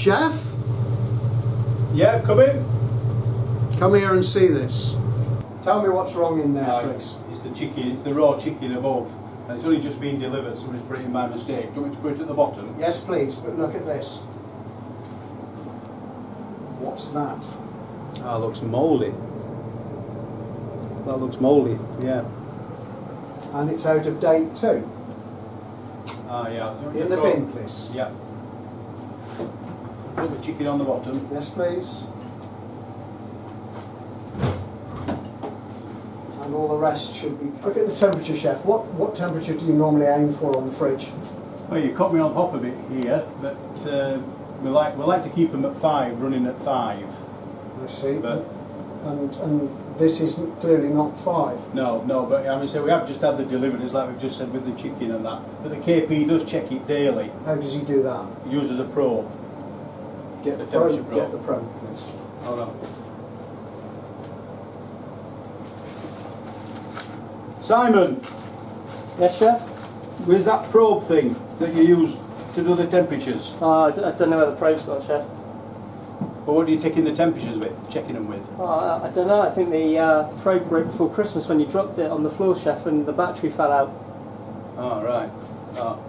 Chef, Yeah, come in. come here and see this. Tell me what's wrong in there, please. It's the chicken, it's the raw chicken above. And it's only just been delivered, somebody's put it in by mistake. Do you want me to put it at the bottom? Yes, please, but look at this. What's that? Ah, looks mouldy. That looks mouldy, yeah. And it's out of date too. Ah, yeah. In the bin, please. Yeah. Put the chicken on the bottom. Yes, please. And all the rest should be... Look at the temperature, Chef. What temperature do you normally aim for on the fridge? Well, you cut me on top a bit here, but we like to keep them at 5, running at 5. I see. But and this is clearly not 5. no, but I mean, so we have just had the deliveries, like we've just said, with the chicken and that. But the KP does check it daily. How does he do that? He uses a probe. Get The the temperature probe. probe. Get the probe, please. Hold on. Simon, Yes, Chef? where's that probe thing that you use to do the temperatures? I don't know where the probe's gone, Chef. But what are you taking the temperatures with, checking them with? I don't know, I think the probe broke before Christmas when you dropped it on the floor, Chef, and the battery fell out. Oh, right. Oh.